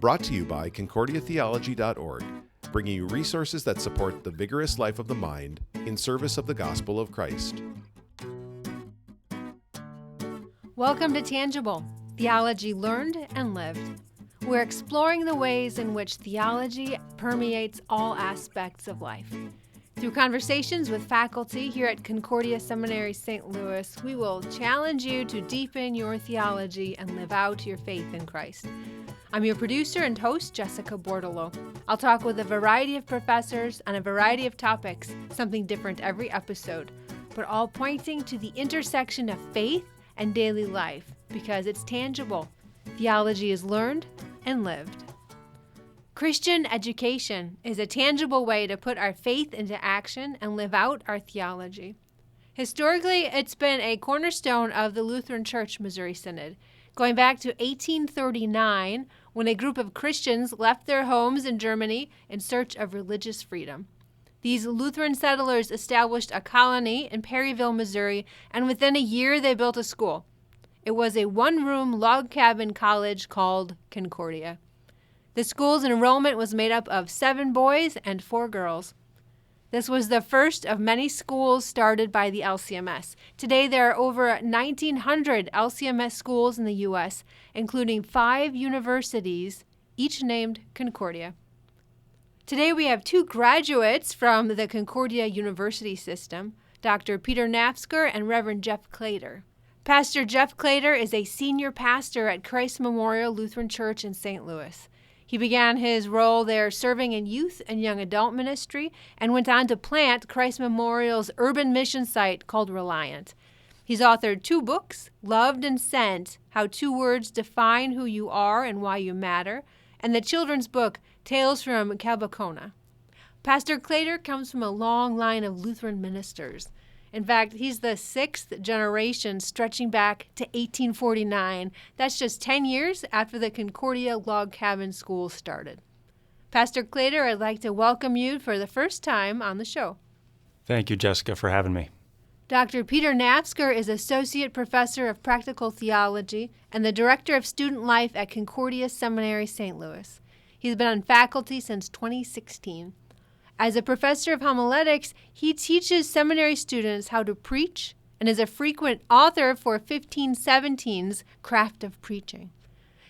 Brought to you by ConcordiaTheology.org, bringing you resources that support the vigorous life of the mind in service of the gospel of Christ. Welcome to Tangible, Theology Learned and Lived. We're exploring the ways in which theology permeates all aspects of life. Through conversations with faculty here at Concordia Seminary, St. Louis, we will challenge you to deepen your theology and live out your faith in Christ. I'm your producer and host, Jessica Bordelot. I'll talk with a variety of professors on a variety of topics, something different every episode, but all pointing to the intersection of faith and daily life, because it's tangible. Theology is learned and lived. Christian education is a tangible way to put our faith into action and live out our theology. Historically, it's been a cornerstone of the Lutheran Church Missouri Synod, going back to 1839, when a group of Christians left their homes in Germany in search of religious freedom. These Lutheran settlers established a colony in Perryville, Missouri, and within a year they built a school. It was a one-room log cabin college called Concordia. The school's enrollment was made up of 7 boys and 4 girls. This was the first of many schools started by the LCMS. Today there are over 1,900 LCMS schools in the U.S., including 5 universities, each named Concordia. Today we have 2 graduates from the Concordia University System, Dr. Peter Nafzger and Rev. Jeff Cloeter. Pastor Jeff Cloeter is a senior pastor at Christ Memorial Lutheran Church in St. Louis. He began his role there serving in youth and young adult ministry and went on to plant Christ Memorial's urban mission site called Reliant. He's authored 2 books, Loved and Sent, How 2 Words Define Who You Are and Why You Matter, and the children's book, Tales from Cabocona. Pastor Cloeter comes from a long line of Lutheran ministers. In fact, he's the 6th generation stretching back to 1849. That's just 10 years after the Concordia Log Cabin School started. Pastor Cloeter, I'd like to welcome you for the first time on the show. Thank you, Jessica, for having me. Dr. Peter Nafzger is Associate Professor of Practical Theology and the Director of Student Life at Concordia Seminary, St. Louis. He's been on faculty since 2016. As a professor of homiletics, he teaches seminary students how to preach and is a frequent author for 1517's Craft of Preaching.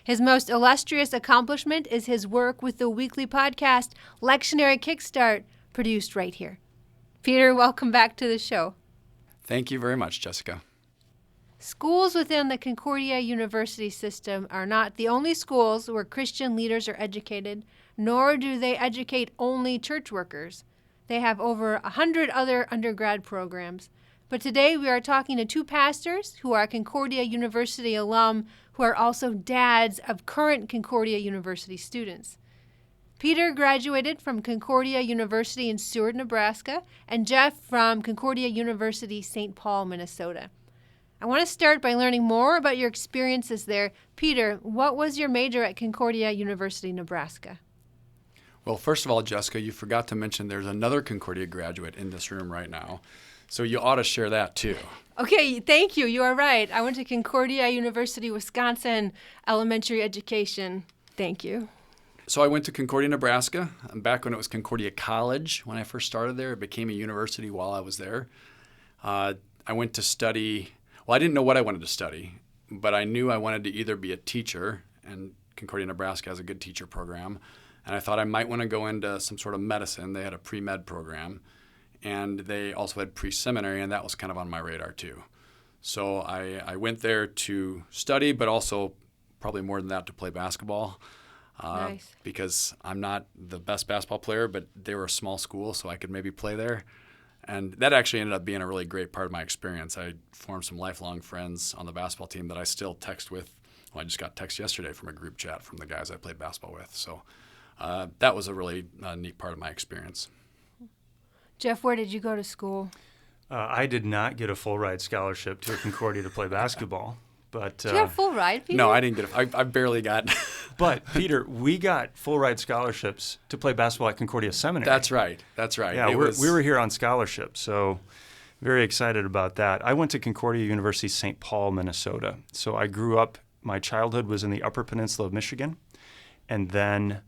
His most illustrious accomplishment is his work with the weekly podcast Lectionary Kickstart, produced right here. Peter, welcome back to the show. Thank you very much, Jessica. Schools within the Concordia University System are not the only schools where Christian leaders are educated, nor do they educate only church workers. They have over 100 other undergrad programs. But today we are talking to 2 pastors who are Concordia University alum who are also dads of current Concordia University students. Peter graduated from Concordia University in Seward, Nebraska, and Jeff from Concordia University, St. Paul, Minnesota. I want to start by learning more about your experiences there. Peter, what was your major at Concordia University, Nebraska? Well, first of all, Jessica, you forgot to mention there's another Concordia graduate in this room right now, so you ought to share that too. Okay, thank you. You are right. I went to Concordia University, Wisconsin, elementary education. Thank you. So I went to Concordia, Nebraska. Back when it was Concordia College, when I first started there, it became a university while I was there. I went to study, well, I didn't know what I wanted to study, but I knew I wanted to either be a teacher, and Concordia, Nebraska has a good teacher program, and I thought I might want to go into some sort of medicine. They had a pre-med program, and they also had pre-seminary, and that was kind of on my radar too. So I went there to study, but also probably more than that to play basketball. Nice. Because I'm not the best basketball player, but they were a small school, so I could maybe play there. And that actually ended up being a really great part of my experience. I formed some lifelong friends on the basketball team that I still text with. Well, I just got text yesterday from a group chat from the guys I played basketball with. So that was a really neat part of my experience. Jeff, where did you go to school? I did not get a full ride scholarship to Concordia to play basketball. But did you have full ride, Peter? No, I didn't get it. I barely got. But, Peter, we got full ride scholarships to play basketball at Concordia Seminary. That's right. Yeah, we were here on scholarship, so very excited about that. I went to Concordia University, St. Paul, Minnesota. So I grew up, my childhood was in the Upper Peninsula of Michigan, and then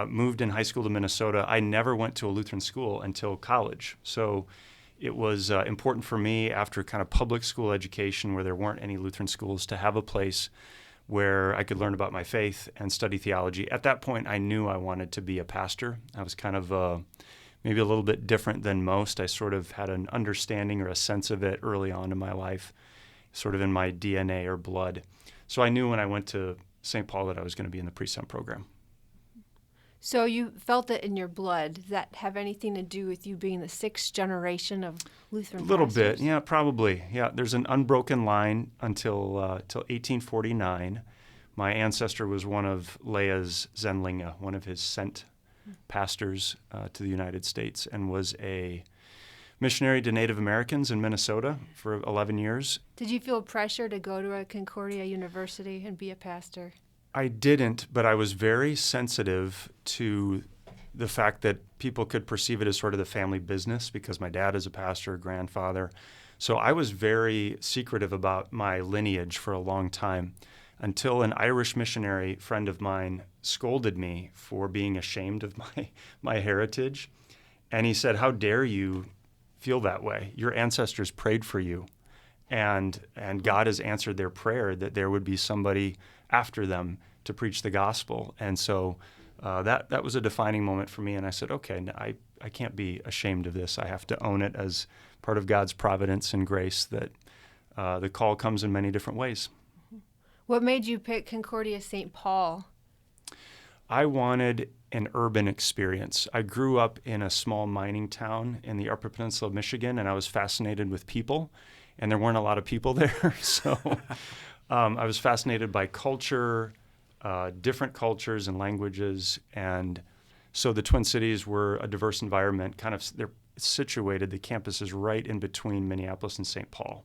moved in high school to Minnesota. I never went to a Lutheran school until college. So it was important for me after kind of public school education where there weren't any Lutheran schools to have a place where I could learn about my faith and study theology. At that point, I knew I wanted to be a pastor. I was kind of maybe a little bit different than most. I sort of had an understanding or a sense of it early on in my life, sort of in my DNA or blood. So I knew when I went to St. Paul that I was going to be in the pre-sem program. So you felt it in your blood. Does that have anything to do with you being the sixth generation of Lutheran pastors? A little bit, yeah, probably. Yeah, there's an unbroken line until 1849. My ancestor was one of Leah's Zenlinge, one of his sent pastors to the United States, and was a missionary to Native Americans in Minnesota for 11 years. Did you feel pressure to go to a Concordia University and be a pastor? I didn't, but I was very sensitive to the fact that people could perceive it as sort of the family business because my dad is a pastor, grandfather. So I was very secretive about my lineage for a long time until an Irish missionary friend of mine scolded me for being ashamed of my heritage. And he said, "How dare you feel that way? Your ancestors prayed for you, and God has answered their prayer that there would be somebody after them to preach the gospel." And so that was a defining moment for me. And I said, okay, I can't be ashamed of this. I have to own it as part of God's providence and grace that the call comes in many different ways. What made you pick Concordia St. Paul? I wanted an urban experience. I grew up in a small mining town in the Upper Peninsula of Michigan, and I was fascinated with people, and there weren't a lot of people there. So I was fascinated by culture, different cultures and languages, and so the Twin Cities were a diverse environment. They're situated, the campus is right in between Minneapolis and St. Paul.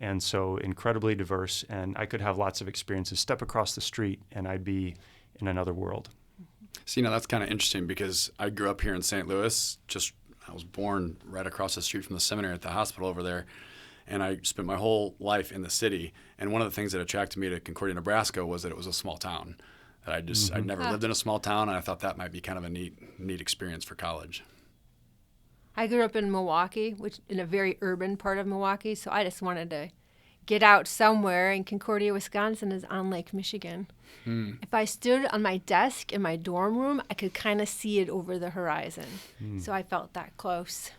And so incredibly diverse, and I could have lots of experiences. Step across the street, and I'd be in another world. So, that's kind of interesting because I grew up here in St. Louis. I was born right across the street from the seminary at the hospital over there, and I spent my whole life in the city. And one of the things that attracted me to Concordia, Nebraska was that it was a small town. That I'd never lived in a small town, and I thought that might be kind of a neat experience for college. I grew up in Milwaukee, which in a very urban part of Milwaukee, so I just wanted to get out somewhere, and Concordia, Wisconsin is on Lake Michigan. If I stood on my desk in my dorm room, I could kind of see it over the horizon. So I felt that close.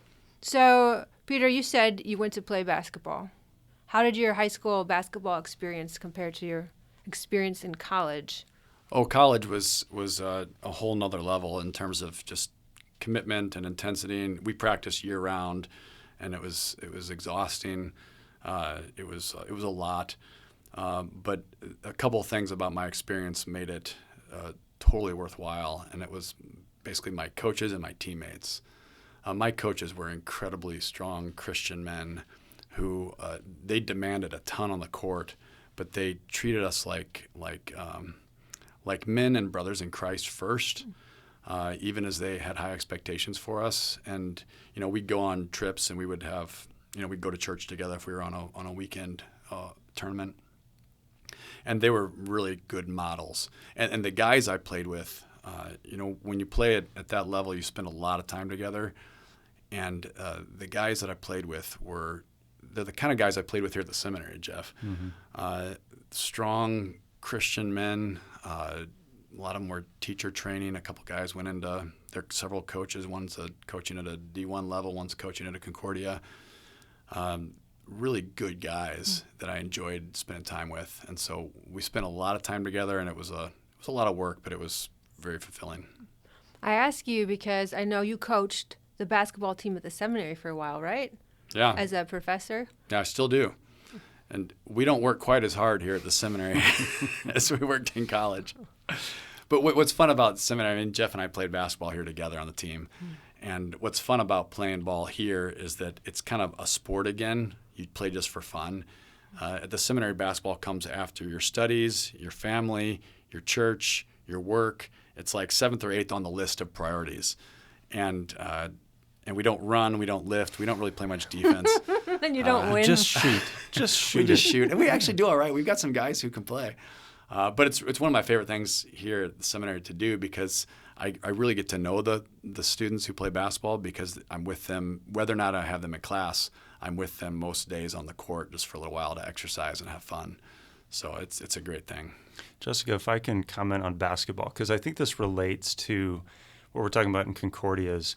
So, Peter, you said you went to play basketball. How did your high school basketball experience compare to your experience in college? Oh, college was a whole nother level in terms of just commitment and intensity. And we practiced year round, and it was exhausting. It was a lot. But a couple of things about my experience made it totally worthwhile, and it was basically my coaches and my teammates. My coaches were incredibly strong Christian men who they demanded a ton on the court, but they treated us like men and brothers in Christ first, even as they had high expectations for us. And we'd go on trips, and we would have we'd go to church together if we were on a weekend tournament. And they were really good models. And the guys I played with, when you play at that level, you spend a lot of time together. And the guys that I played with they're the kind of guys I played with here at the seminary, Jeff. Mm-hmm. Strong Christian men. A lot of them were teacher training. A couple guys went into, there are several coaches. One's coaching at a D1 level. One's coaching at a Concordia. Really good guys that I enjoyed spending time with. And so we spent a lot of time together, and it was a lot of work, but it was very fulfilling. I ask you because I know you coached the basketball team at the seminary for a while, right? Yeah. As a professor? Yeah, I still do. And we don't work quite as hard here at the seminary as we worked in college. But what's fun about the seminary, Jeff and I played basketball here together on the team. And what's fun about playing ball here is that it's kind of a sport again. You play just for fun. At the seminary, basketball comes after your studies, your family, your church, your work. It's like 7th or 8th on the list of priorities. And we don't run, we don't lift, we don't really play much defense. And you don't win. Just shoot. We just shoot. And we actually do all right. We've got some guys who can play. But it's one of my favorite things here at the seminary to do, because I really get to know the students who play basketball, because I'm with them, whether or not I have them in class, I'm with them most days on the court just for a little while to exercise and have fun. So it's a great thing. Jessica, if I can comment on basketball, because I think this relates to what we're talking about in Concordias.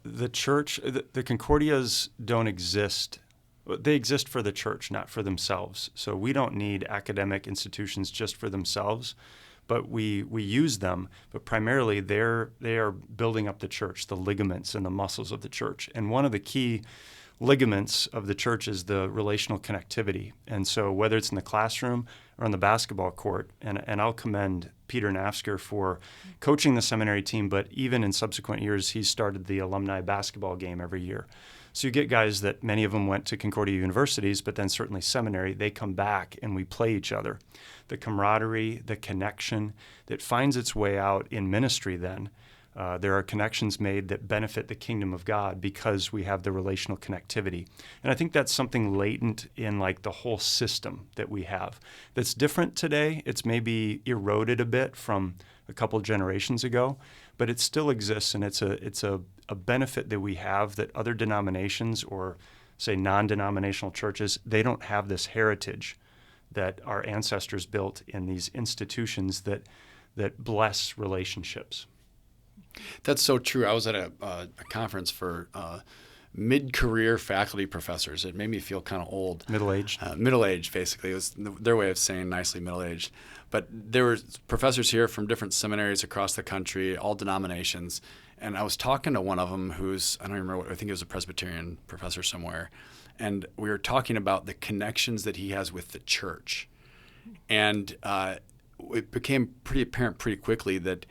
The church, the Concordias don't exist. They exist for the church, not for themselves. So we don't need academic institutions just for themselves, but we use them. But primarily, they are building up the church, the ligaments and the muscles of the church. And one of the key ligaments of the church is the relational connectivity. And so whether it's in the classroom or on the basketball court, and I'll commend Peter Nafzger for coaching the seminary team, but even in subsequent years, he's started the alumni basketball game every year. So you get guys that many of them went to Concordia Universities, but then certainly seminary, they come back and we play each other. The camaraderie, the connection that finds its way out in ministry then. There are connections made that benefit the kingdom of God because we have the relational connectivity. And I think that's something latent in like the whole system that we have that's different today. It's maybe eroded a bit from a couple generations ago, but it still exists, and it's a benefit that we have that other denominations or, say, non-denominational churches, they don't have this heritage that our ancestors built in these institutions that bless relationships. That's so true. I was at a conference for mid-career faculty professors. It made me feel kind of old. Middle-aged? Middle-aged, basically. It was their way of saying nicely middle-aged. But there were professors here from different seminaries across the country, all denominations. And I was talking to one of them who's, I don't even remember, I think he was a Presbyterian professor somewhere. And we were talking about the connections that he has with the church. And it became pretty apparent pretty quickly that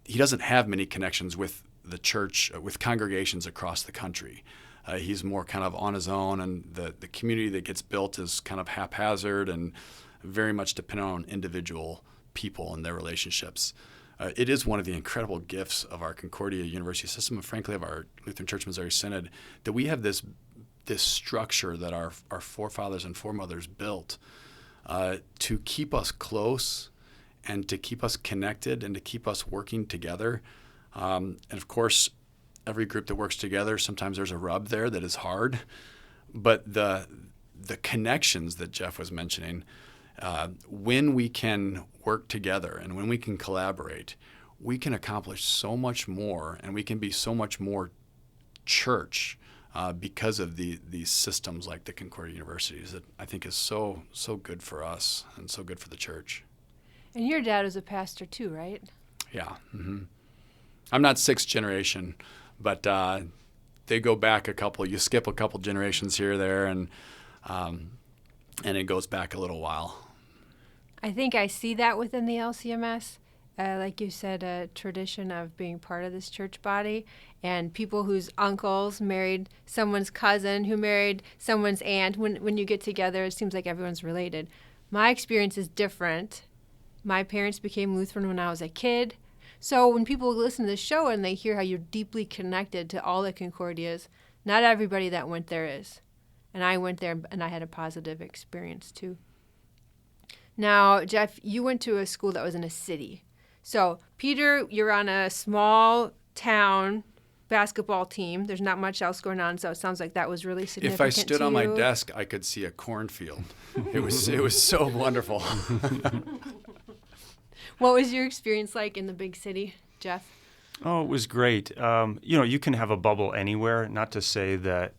he doesn't have many connections with the church, with congregations across the country. He's more kind of on his own, and the community that gets built is kind of haphazard and very much dependent on individual people and their relationships. It is one of the incredible gifts of our Concordia University System, and frankly of our Lutheran Church Missouri Synod, that we have this structure that our forefathers and foremothers built to keep us close and to keep us connected and to keep us working together. And of course, every group that works together, sometimes there's a rub there that is hard. But the connections that Jeff was mentioning, when we can work together and when we can collaborate, we can accomplish so much more, and we can be so much more church because of these systems like the Concordia Universities that I think is so good for us and so good for the church. And your dad was a pastor too, right? Yeah. Mm-hmm. I'm not sixth generation, but they go back a couple. You skip a couple generations here or there, and it goes back a little while. I think I see that within the LCMS. Like you said, a tradition of being part of this church body, and people whose uncles married someone's cousin who married someone's aunt. When you get together, it seems like everyone's related. My experience is different. My parents became Lutheran when I was a kid. So when people listen to the show and they hear how you're deeply connected to all the Concordias, not everybody that went there is. And I went there and I had a positive experience too. Now, Jeff, you went to a school that was in a city. So, Peter, you're on a small town basketball team. There's not much else going on, so it sounds like that was really significant. If I stood on my desk, I could see a cornfield. It was so wonderful. What was your experience like in the big city, Jeff? Oh, it was great. You can have a bubble anywhere. Not to say that,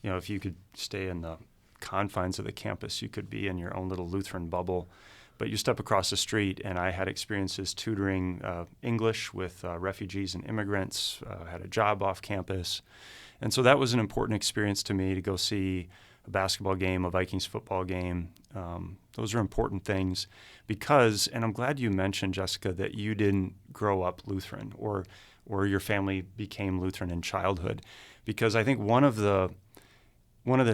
if you could stay in the confines of the campus, you could be in your own little Lutheran bubble. But you step across the street, and I had experiences tutoring English with refugees and immigrants, had a job off campus. And so that was an important experience to me, to go see a basketball game, a Vikings football game. Those are important things because, and I'm glad you mentioned, Jessica, that you didn't grow up Lutheran or your family became Lutheran in childhood, because I think one of the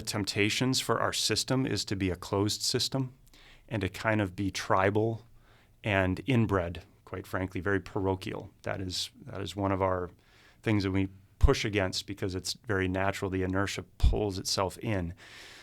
temptations for our system is to be a closed system and to kind of be tribal and inbred, quite frankly, very parochial. That is one of our things that we push against because it's very natural. The inertia pulls itself in.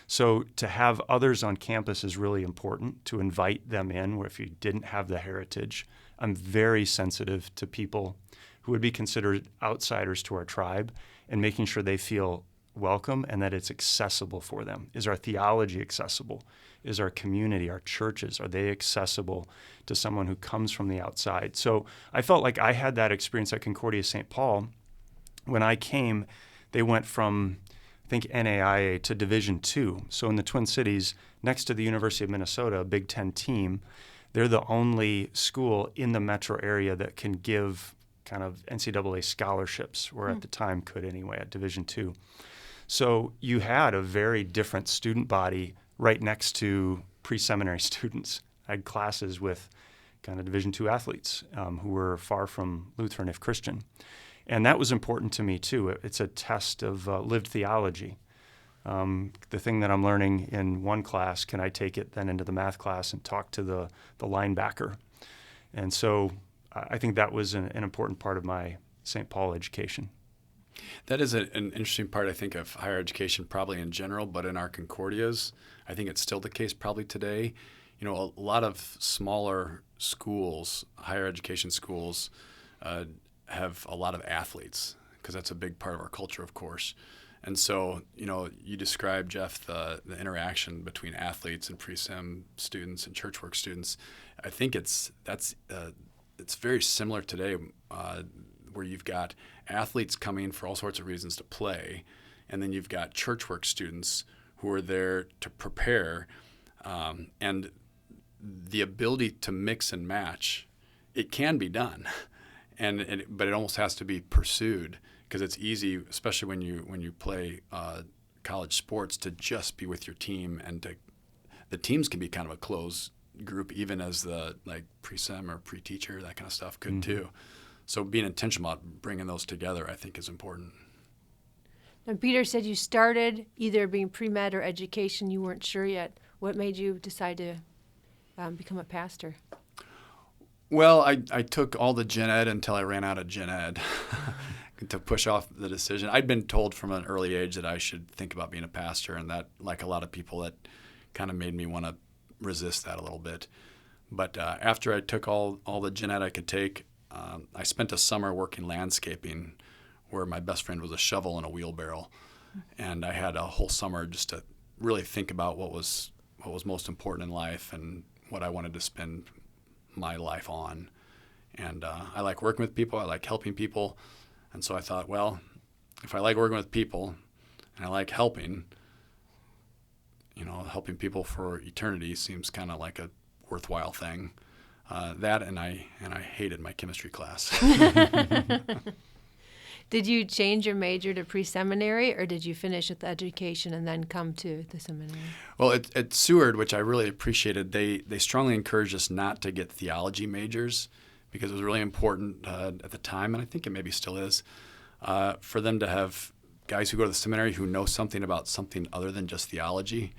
So to have others on campus is really important, to invite them in, where if you didn't have the heritage. I'm very sensitive to people who would be considered outsiders to our tribe and making sure they feel welcome and that it's accessible for them. Is our theology accessible? Is our community, our churches, are they accessible to someone who comes from the outside? So I felt like I had that experience at Concordia St. Paul. When I came, they went from, I think, NAIA to Division II. So in the Twin Cities, next to the University of Minnesota, a Big Ten team, they're the only school in the metro area that can give kind of NCAA scholarships, or at the time could anyway, at Division II. So you had a very different student body right next to pre-seminary students. I had classes with kind of Division II athletes who were far from Lutheran, if Christian. And that was important to me, too. It's a test of lived theology. The thing that I'm learning in one class, can I take it then into the math class and talk to the linebacker? And so I think that was an important part of my St. Paul education. That is an interesting part, I think, of higher education probably in general, but in our Concordias, I think it's still the case probably today. You know, a lot of smaller schools, higher education schools, have a lot of athletes, because that's a big part of our culture, of course. And so, you know, you described, Jeff, the interaction between athletes and pre-sim students and church work students. I think it's very similar today, where you've got athletes coming for all sorts of reasons to play, and then you've got church work students who are there to prepare, and the ability to mix and match, it can be done, but it almost has to be pursued, because it's easy, especially when you play college sports, to just be with your team, and the teams can be kind of a closed group, even as the pre-sem or pre-teacher, that kind of stuff could too. So being intentional about bringing those together, I think, is important. Now, Peter said you started either being pre-med or education. You weren't sure yet. What made you decide to become a pastor? Well, I took all the gen ed until I ran out of gen ed to push off the decision. I'd been told from an early age that I should think about being a pastor, and that, like a lot of people, that kind of made me want to resist that a little bit. But after I took all the gen ed I could take, I spent a summer working landscaping, where my best friend was a shovel and a wheelbarrow, and I had a whole summer just to really think about what was most important in life and what I wanted to spend my life on. And I like working with people. I like helping people. And so I thought, well, if I like working with people and I like helping, helping people for eternity seems kind of like a worthwhile thing. That and I hated my chemistry class. Did you change your major to pre-seminary, or did you finish with the education and then come to the seminary? Well, at Seward, which I really appreciated, they strongly encouraged us not to get theology majors, because it was really important at the time, and I think it maybe still is, for them to have guys who go to the seminary who know something about something other than just theology.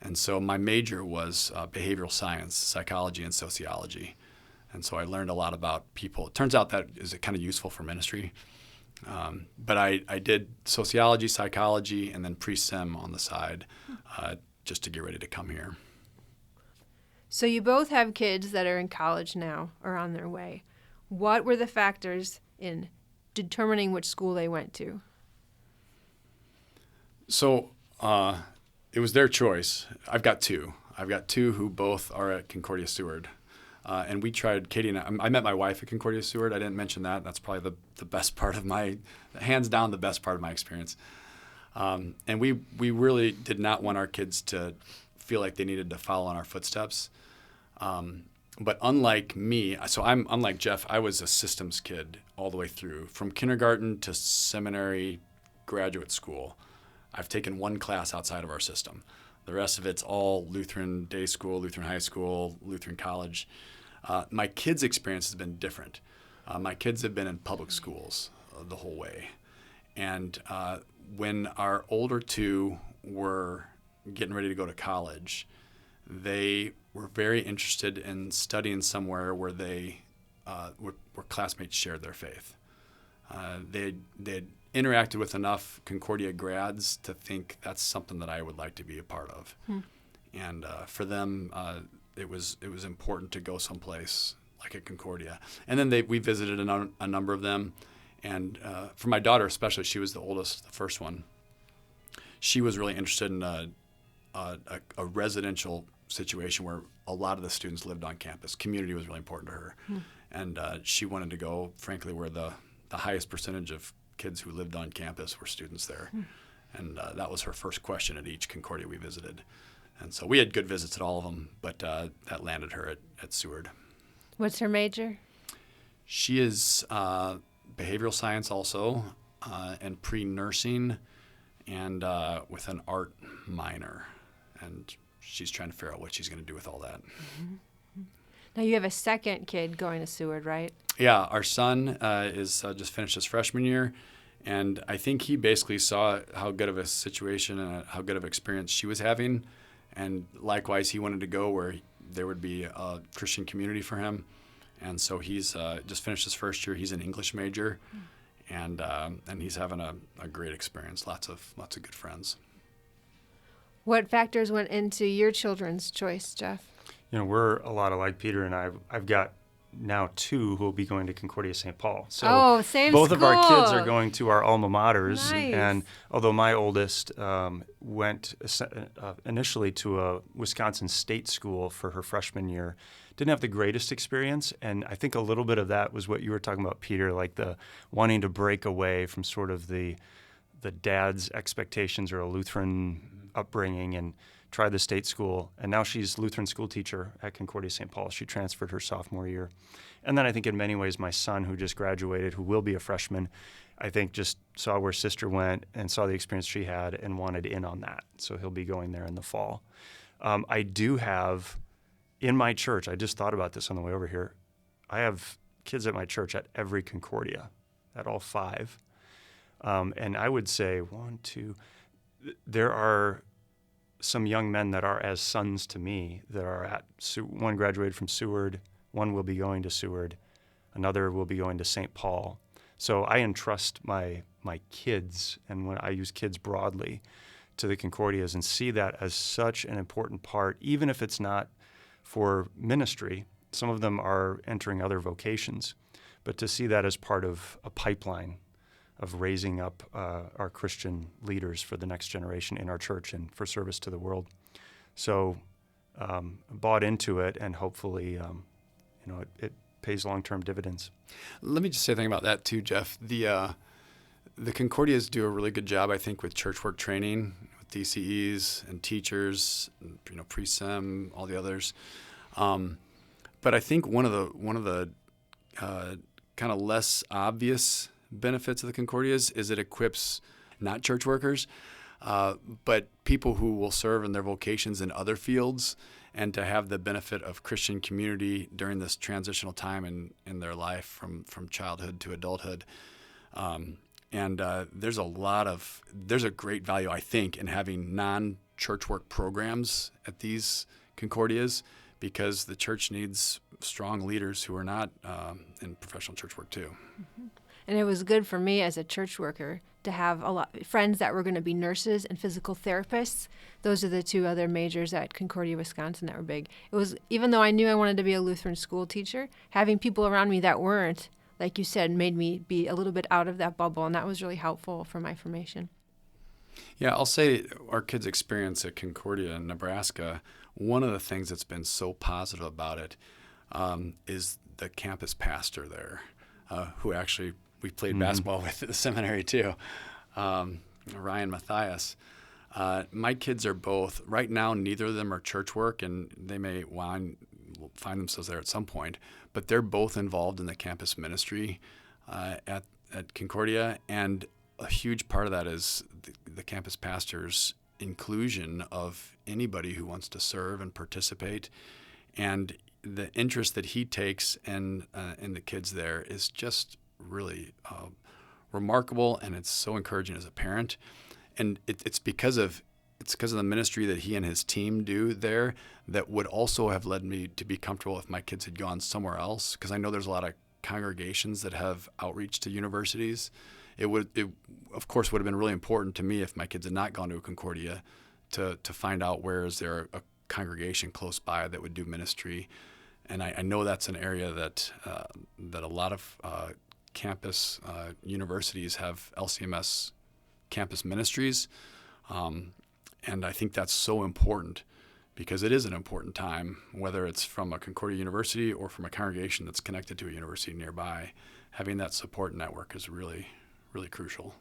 And so my major was behavioral science, psychology, and sociology. And so I learned a lot about people. It turns out that is kind of useful for ministry. But I did sociology, psychology, and then pre-sem on the side just to get ready to come here. So you both have kids that are in college now or on their way. What were the factors in determining which school they went to? So it was their choice. I've got two who both are at Concordia Seward. And we tried, Katie and I met my wife at Concordia Seward. I didn't mention that. That's probably the best part of hands down, the best part of my experience. And we really did not want our kids to feel like they needed to follow in our footsteps. But unlike me, so I'm unlike Jeff, I was a systems kid all the way through. From kindergarten to seminary, graduate school, I've taken one class outside of our system. The rest of it's all Lutheran day school, Lutheran high school, Lutheran college. My kids' experience has been different. My kids have been in public schools the whole way. And when our older two were getting ready to go to college, they were very interested in studying somewhere where where classmates shared their faith. They had interacted with enough Concordia grads to think that's something that I would like to be a part of. And for them, it was important to go someplace like at Concordia. And then we visited a number of them. And for my daughter especially, she was the oldest, the first one. She was really interested in a residential situation where a lot of the students lived on campus. Community was really important to her. And she wanted to go, frankly, where the highest percentage of kids who lived on campus were students there. And that was her first question at each Concordia we visited. And so we had good visits at all of them, but that landed her at Steward. What's her major? She is behavioral science also, and pre-nursing, and with an art minor. And she's trying to figure out what she's going to do with all that. Now you have a second kid going to Seward, right? Yeah, our son is just finished his freshman year, and I think he basically saw how good of a situation and how good of experience she was having, and likewise he wanted to go where there would be a Christian community for him, and so he's just finished his first year. He's an English major, and he's having a great experience. Lots of good friends. What factors went into your children's choice, Jeff? We're a lot alike, Peter and I. I've got now two who will be going to Concordia St. Paul. So same both school. of our kids are going to our alma maters. Nice. And although my oldest went initially to a Wisconsin state school for her freshman year, didn't have the greatest experience. And I think a little bit of that was what you were talking about, Peter, like the wanting to break away from sort of the dad's expectations or a Lutheran upbringing and try the state school. And now she's Lutheran school teacher at Concordia St. Paul. She transferred her sophomore year. And then I think in many ways my son, who just graduated, who will be a freshman, I think just saw where sister went and saw the experience she had and wanted in on that. So he'll be going there in the fall. I do have, in my church, I just thought about this on the way over here, I have kids at my church at every Concordia, at all 5. And I would say there are some young men that are as sons to me that are one graduated from Seward, one will be going to Seward, another will be going to St. Paul. So I entrust my kids, and when I use kids broadly, to the Concordias and see that as such an important part, even if it's not for ministry. Some of them are entering other vocations, but to see that as part of a pipeline of raising up our Christian leaders for the next generation in our church and for service to the world. So bought into it, and hopefully it pays long-term dividends. Let me just say a thing about that too, Jeff. The Concordias do a really good job, I think, with church work training, with DCEs and teachers, and, pre-sem, all the others. But I think one of the kind of less obvious benefits of the Concordias is it equips not church workers, but people who will serve in their vocations in other fields, and to have the benefit of Christian community during this transitional time in their life from childhood to adulthood. There's a great value, I think, in having non-church work programs at these Concordias, because the church needs strong leaders who are not in professional church work too. Mm-hmm. And it was good for me as a church worker to have a lot of friends that were going to be nurses and physical therapists. Those are the 2 other majors at Concordia, Wisconsin that were big. It was, even though I knew I wanted to be a Lutheran school teacher, having people around me that weren't, like you said, made me be a little bit out of that bubble, and that was really helpful for my formation. Yeah, I'll say our kids' experience at Concordia in Nebraska, one of the things that's been so positive about it is the campus pastor there, who actually we played basketball with at the seminary too, Ryan Matthias. My kids are both, right now, neither of them are church work, and they may find themselves there at some point, but they're both involved in the campus ministry at Concordia, and a huge part of that is the campus pastor's inclusion of anybody who wants to serve and participate, and the interest that he takes in the kids there is just really remarkable, and it's so encouraging as a parent. And it's because of the ministry that he and his team do there that would also have led me to be comfortable if my kids had gone somewhere else, because I know there's a lot of congregations that have outreach to universities, it of course would have been really important to me if my kids had not gone to a Concordia to find out where is there a congregation close by that would do ministry. And I know that's an area that a lot of campus universities have LCMS campus ministries. And I think that's so important because it is an important time, whether it's from a Concordia University or from a congregation that's connected to a university nearby. Having that support network is really, really crucial.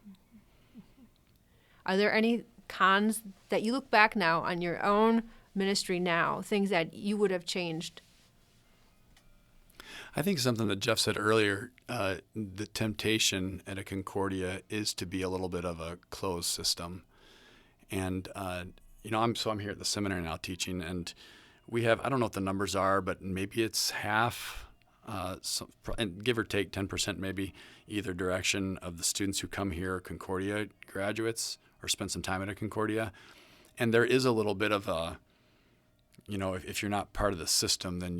Are there any cons that you look back now on your own ministry now, things that you would have changed? I think something that Jeff said earlier, the temptation at a Concordia is to be a little bit of a closed system. And, I'm here at the seminary now teaching, and we have, I don't know what the numbers are, but maybe it's half, and give or take 10% maybe, either direction of the students who come here are Concordia graduates or spend some time at a Concordia. And there is a little bit of a, if you're not part of the system, then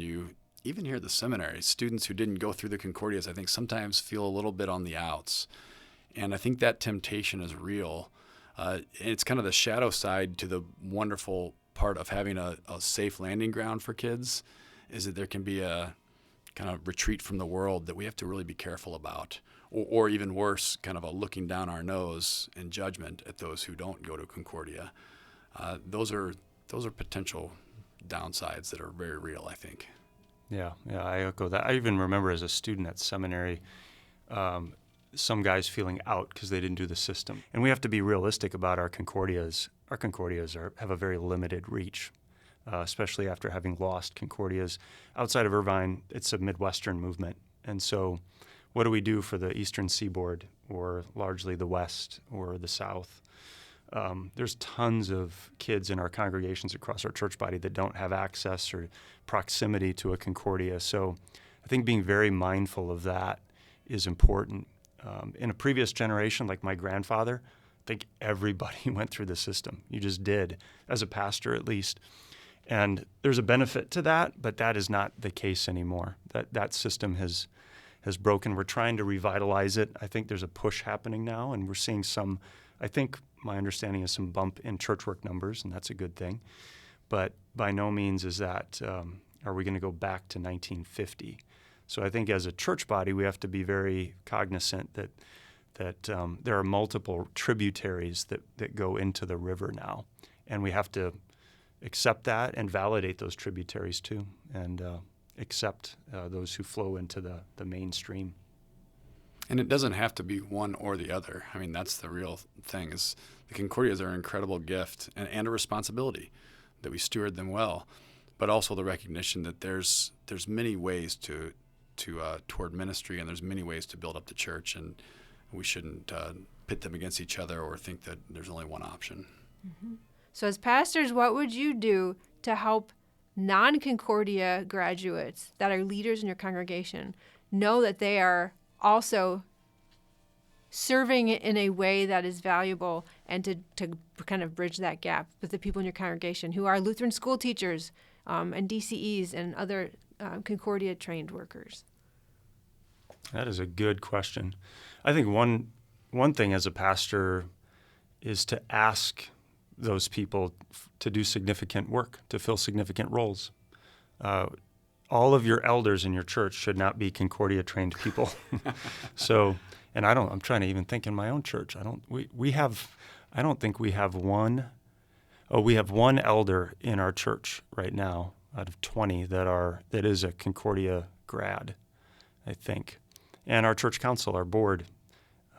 even here at the seminary, students who didn't go through the Concordias, I think sometimes feel a little bit on the outs. And I think that temptation is real. It's kind of the shadow side to the wonderful part of having a safe landing ground for kids, is that there can be a kind of retreat from the world that we have to really be careful about. Or even worse, kind of a looking down our nose in judgment at those who don't go to Concordia. Those are potential downsides that are very real, I think. Yeah, I echo that. I even remember as a student at seminary, some guys feeling out because they didn't do the system. And we have to be realistic about our Concordias. Our Concordias have a very limited reach, especially after having lost Concordias. Outside of Irvine, it's a Midwestern movement. And so what do we do for the Eastern Seaboard or largely the West or the South? There's tons of kids in our congregations across our church body that don't have access or proximity to a Concordia. So I think being very mindful of that is important. In a previous generation, like my grandfather, I think everybody went through the system. You just did, as a pastor at least. And there's a benefit to that, but that is not the case anymore. That system has broken. We're trying to revitalize it. I think there's a push happening now, and we're seeing some, I think my understanding is some bump in church work numbers, and that's a good thing. But by no means is that, are we going to go back to 1950? So I think as a church body, we have to be very cognizant that there are multiple tributaries that go into the river now. And we have to accept that and validate those tributaries too, and accept those who flow into the mainstream. And it doesn't have to be one or the other. I mean, that's the real thing, is the Concordias are an incredible gift and a responsibility that we steward them well, but also the recognition that there's many ways toward ministry, and there's many ways to build up the church, and we shouldn't pit them against each other or think that there's only one option. Mm-hmm. So as pastors, what would you do to help non-Concordia graduates that are leaders in your congregation know that they are also serving in a way that is valuable, and to kind of bridge that gap with the people in your congregation who are Lutheran school teachers and DCEs and other Concordia-trained workers? That is a good question. I think one thing as a pastor is to ask those people to do significant work, to fill significant roles. All of your elders in your church should not be Concordia-trained people. So, and I'm trying to even think in my own church. We have one elder in our church right now out of 20 that is a Concordia grad, I think. And our church council, our board,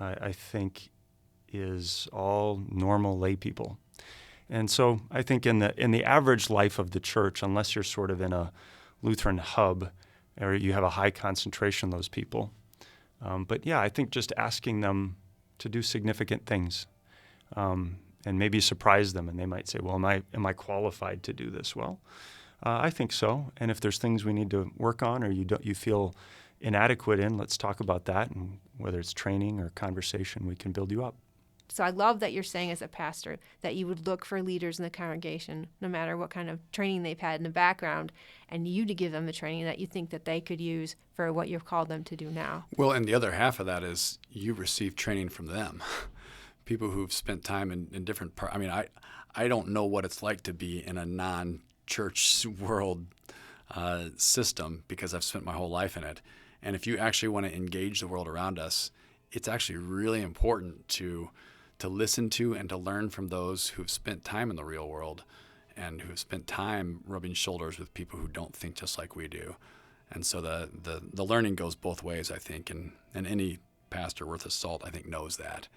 I think is all normal lay people. And so I think in the average life of the church, unless you're sort of in a Lutheran hub or you have a high concentration of those people. But yeah, I think just asking them to do significant things and maybe surprise them, and they might say, well, am I qualified to do this? Well, I think so. And if there's things we need to work on or you feel inadequate in, let's talk about that. And whether it's training or conversation, we can build you up. So I love that you're saying as a pastor that you would look for leaders in the congregation, no matter what kind of training they've had in the background, and you to give them the training that you think that they could use for what you've called them to do now. Well, and the other half of that is you receive training from them. People who've spent time in different parts. I mean, I don't know what it's like to be in a non-church world system because I've spent my whole life in it. And if you actually want to engage the world around us, it's actually really important to listen to and to learn from those who've spent time in the real world and who've spent time rubbing shoulders with people who don't think just like we do. And so the learning goes both ways, I think, and any pastor worth his salt, I think, knows that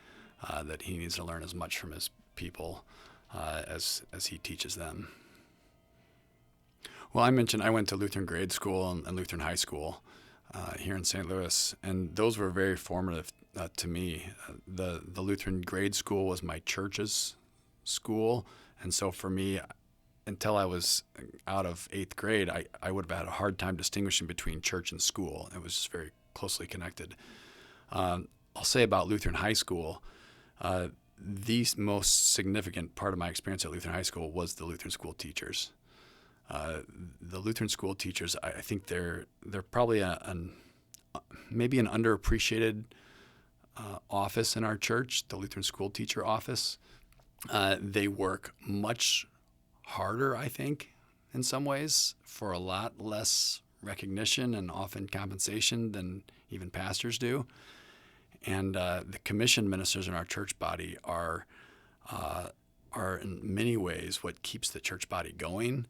he needs to learn as much from his people as he teaches them. Well, I mentioned I went to Lutheran grade school and Lutheran high school here in St. Louis, and those were very formative to me. The Lutheran grade school was my church's school, and so for me, until I was out of 8th grade, I would have had a hard time distinguishing between church and school. It was just very closely connected. I'll say about Lutheran high school, the most significant part of my experience at Lutheran high school was the Lutheran school teachers. The Lutheran school teachers, I think they're probably maybe an underappreciated office in our church, the Lutheran school teacher office. They work much harder, I think, in some ways, for a lot less recognition and often compensation than even pastors do. And the commissioned ministers in our church body are in many ways what keeps the church body going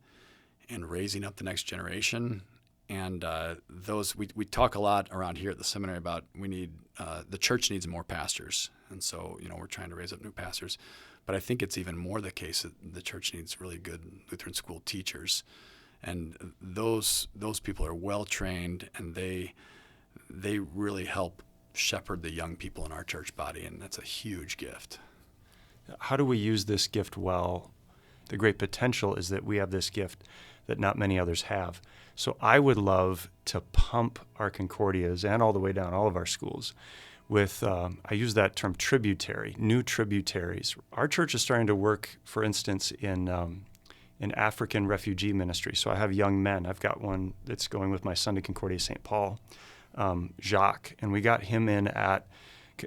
and raising up the next generation. And we talk a lot around here at the seminary about the church needs more pastors. And so, we're trying to raise up new pastors. But I think it's even more the case that the church needs really good Lutheran school teachers. And those people are well trained, and they really help shepherd the young people in our church body, and that's a huge gift. How do we use this gift well? The great potential is that we have this gift that not many others have. So I would love to pump our Concordias and all the way down all of our schools with, I use that term tributary, new tributaries. Our church is starting to work, for instance, in African refugee ministry. So I have young men. I've got one that's going with my son to Concordia St. Paul, Jacques, and we got him in at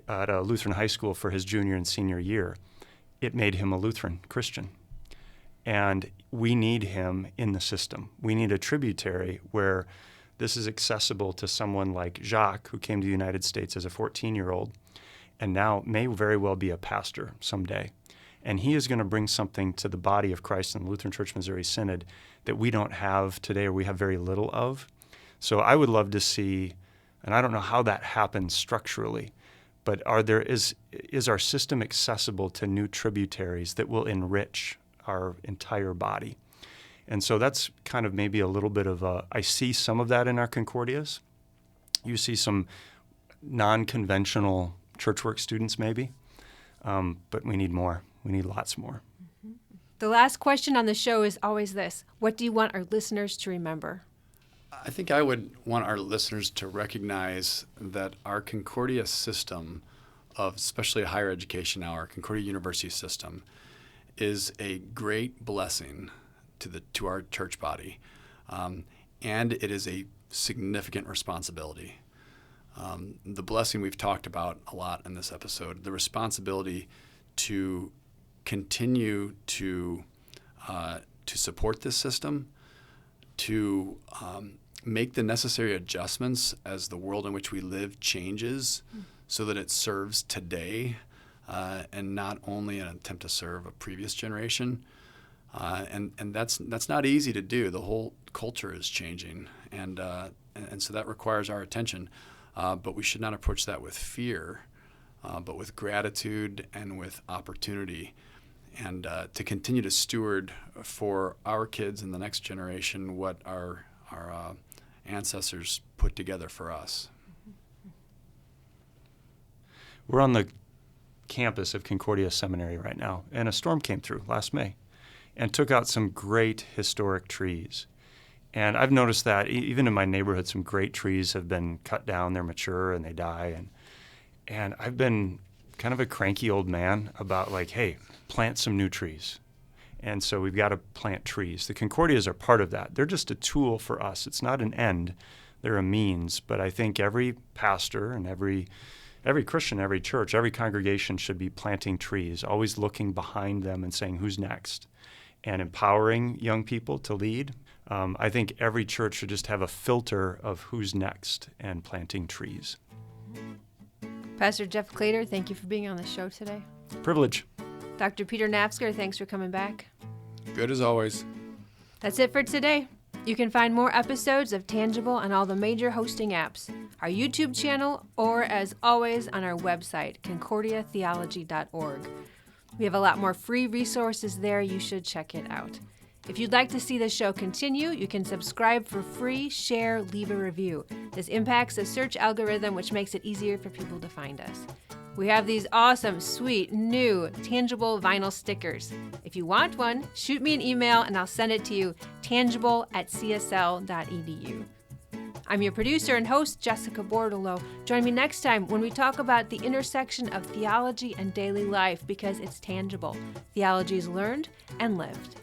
a Lutheran high school for his junior and senior year. It made him a Lutheran Christian. And we need him in the system. We need a tributary where this is accessible to someone like Jacques, who came to the United States as a 14-year-old and now may very well be a pastor someday. And he is going to bring something to the body of Christ in the Lutheran Church Missouri Synod that we don't have today, or we have very little of. So I would love to see, and I don't know how that happens structurally, but is our system accessible to new tributaries that will enrich our entire body? And so that's kind of maybe a little bit of I see some of that in our Concordias. You see some non-conventional church work students maybe, but we need more. We need lots more. The last question on the show is always this: what do you want our listeners to remember? I think I would want our listeners to recognize that our Concordia system of especially higher education now, our Concordia University System, is a great blessing to our church body, and it is a significant responsibility. The blessing we've talked about a lot in this episode, the responsibility to continue to support this system, to make the necessary adjustments as the world in which we live changes so that it serves today and not only an attempt to serve a previous generation. And that's not easy to do. The whole culture is changing, and so that requires our attention. But we should not approach that with fear, but with gratitude and with opportunity, and to continue to steward for our kids and the next generation what our ancestors put together for us. We're on the campus of Concordia Seminary right now, and a storm came through last May and took out some great historic trees. And I've noticed that even in my neighborhood, some great trees have been cut down. They're mature and they die. And I've been kind of a cranky old man about like, hey, plant some new trees. And so we've got to plant trees. The Concordias are part of that. They're just a tool for us. It's not an end. They're a means. But I think every pastor and every Christian, every church, every congregation should be planting trees, always looking behind them and saying, who's next? And empowering young people to lead. I think every church should just have a filter of who's next and planting trees. Pastor Jeff Cloeter, thank you for being on the show today. Privilege. Dr. Peter Nafzger, thanks for coming back. Good as always. That's it for today. You can find more episodes of Tangible on all the major hosting apps, our YouTube channel, or as always on our website, concordiatheology.org. We have a lot more free resources there. You should check it out. If you'd like to see the show continue, you can subscribe for free, share, leave a review. This impacts the search algorithm, which makes it easier for people to find us. We have these awesome, sweet, new, tangible vinyl stickers. If you want one, shoot me an email and I'll send it to you, tangible@csl.edu. I'm your producer and host, Jessica Bordolo. Join me next time when we talk about the intersection of theology and daily life, because it's tangible. Theology is learned and lived.